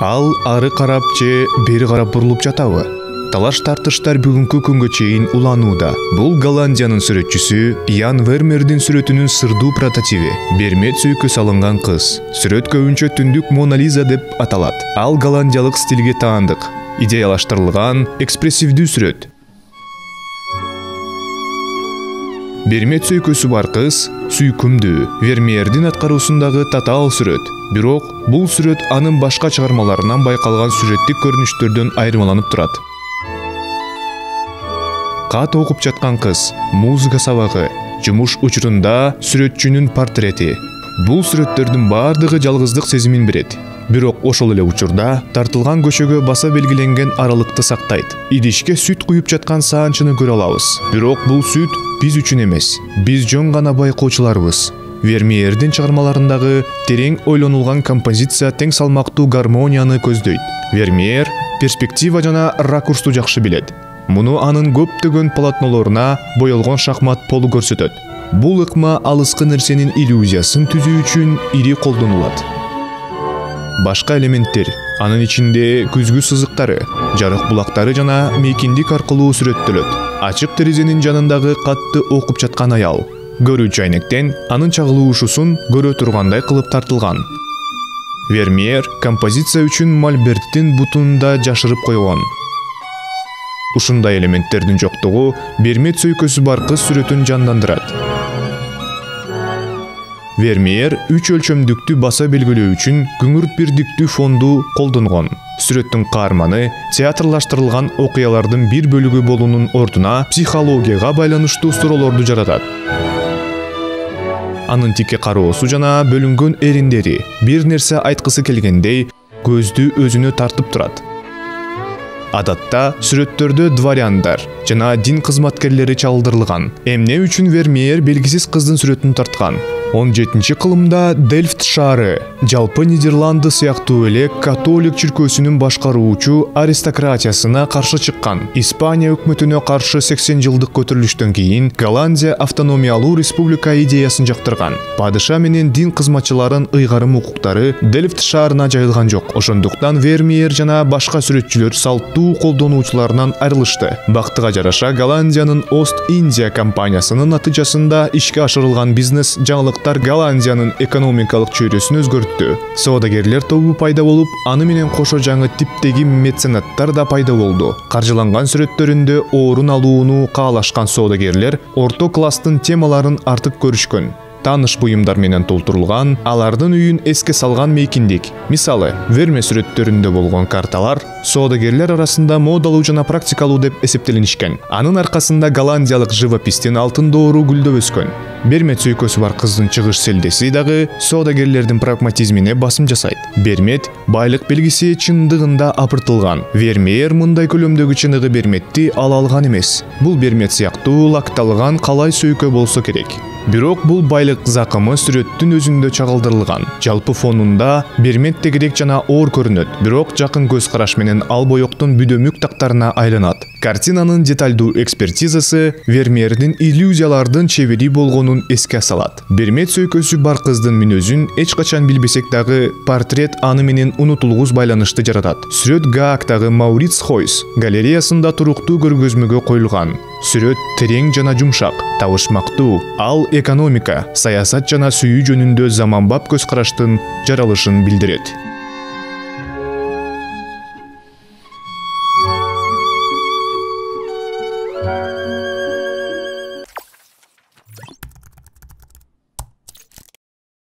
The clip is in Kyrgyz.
Ал ары карап же бери карап бурулуп жатабы? Талаш тартыштар бүгүнкү күнгө чейин уланууда. Бул Голландиянын сүрөтчүсү Ян Вермеердин сүрөтүнүн сырдуу прототиби. Бермет сүйкү салынган кыз. Сүрөт көбүнчө түндүк Мона Лиза деп аталат. Ал голландиялык стилге таандык, идеялаштырылган, экспрессивдүү сүрөт. Бермет сүйкөсү бар кыз сүйкүмдүү, Вермеердин аткаруусундагы татаал сүрөт. Бирок бул сүрөт анын башка чыгармаларынан байкалган сюжеттик көрүнүштөрдөн айырмаланып турат. Кат окуп жаткан кыз, музыка сабагы, жумуш учурунда сүрөтчүнүн портрети. Бул сүрөттөрдүн бардыгы жалгыздык сезимин берет. Бирок ошол эле учурда тартылган көчөгө баса белгиленген аралыкты сактайт. Идишке сүт куюп жаткан саанчыны көрө алабыз. Бирок бул сүт биз үчүн эмес, биз жөн гана байкоочуларбыз. Вермеердин чыгармаларындагы терең ойлонулган композиция тең салмактуу гармонияны көздөйт. Вермеер перспектива жана ракурсту жакшы билет. Муну анын көптөгөн полотнолоруна боелгон шахмат полу көрсөтөт. Бул ыкма алыскы нерсенин иллюзиясын түзүү үчүн ири колдонулат. Башка элементтер, анын ичинде күзгү сызыктары, жарык булактары жана мейкиндик аркылуу сүрөттөлөт. Ачык терезенин жанындагы катты окуп жаткан аял. Көрүүчү айнектен анын чагылуушусун көрө тургандай кылып тартылган. Вермеер композиция үчүн мольберттин бутунда жашырып койгон. Ушундай элементтердин жоктугу Бермет сүйкөсү бар кыз сүрөтүн жандандырат. Вермеер 3 өлчөмдүктү баса белгилөө үчүн күңүрт бирдиктүү фонду колдонгон. Сүрөттүн каарманы театрлаштырылган окуялардын бир бөлүгү болуунун ордуна психологияга байланыштуу суроолорду жаратат. Анын тикке кароосу жана бөлүнгөн эриндери бир нерсе айткысы келгендей көздү өзүнө тартып турат. Адатта сүрөттөрдө дворяндар жана дин кызматкерлери чагылдырылган. Эмне үчүн Вермеер белгисиз кыздын сүрөтүн тарткан? 17-кылымда Дельфт шаары, жалпы Нидерланды сыяктуу эле католик чиркөөсүнүн башкаруучу аристократиясына каршы чыккан. Испания өкмөтүнө каршы 80 жылдык көтөрүлүштөн кийин Голландия автономиялуу республика идеясын жактырган. Падыша менен дин кызматчыларын ыйгарым укуктары Дельфт шаарына жайылган жок. Ошондуктан Вермеер жана башка сүрөтчүлөр салттуу колдонуучуларынан айрылышты. Бактыга жараша Голландиянын Ост-Индия компаниясынын натыйжасында ишке ашырылган бизнес жаңылык Голландиянын экономикалык чөйрөсүн өзгөрттү. Соодагерлер тобу пайда болуп, аны менен кошо жаңы типтеги меценаттар да пайда болду. Каржыланган сүрөттөрүндө орун алууну каалашкан соодагерлер орто класстын темаларын артык көрүшкөн. Тааныш буюмдар менен толтурулган, алардын үйүн эске салган мейкиндик. Мисалы, Вермеер сүрөттөрүндө болгон карталар соодагерлер арасында модалуу жана практикалуу деп эсептелинишкен. Анын аркасында голландиялык живопистин алтын доору гүлдөп өскөн. Бермет сүйкөсү бар кыздын чыгыш селдеси дагы соодагерлердин прагматизмине басым жасайт. Бермет байлык белгиси чындыгында апыртылган. Вермеер мындай көлөмдөгү чыныгы Берметти ала алган эмес. Бул Бермет сыяктуу лакталган калай сүйкө болсо керек. Бирок бул байлык закымы сүрөттүн өзүндө чагылдырылган. Жалпы фонунда Бермет тегерек жана оор көрүнөт, бирок жакын көз караш менен ал боектун бүдөмүк тактарына айланат. Картинанын деталдуу экспертизасы Вермеердин иллюзиялардын чебери болгонун эске салат. Бермет сүйкөсү бар кыздын мүнөзүн эч качан билбесек дагы портрет аны менен унутулгус байланышты жаратат. Сүрөт Гаагтагы Мауриц Хойс галереясында туруктуу көргөзмөгө коюлган. Сүрөт терең жана жумшак, табышмактуу. Ал экономика, саясат жана сүйүү жөнүндө заманбап көз караштын жаралышын билдирет.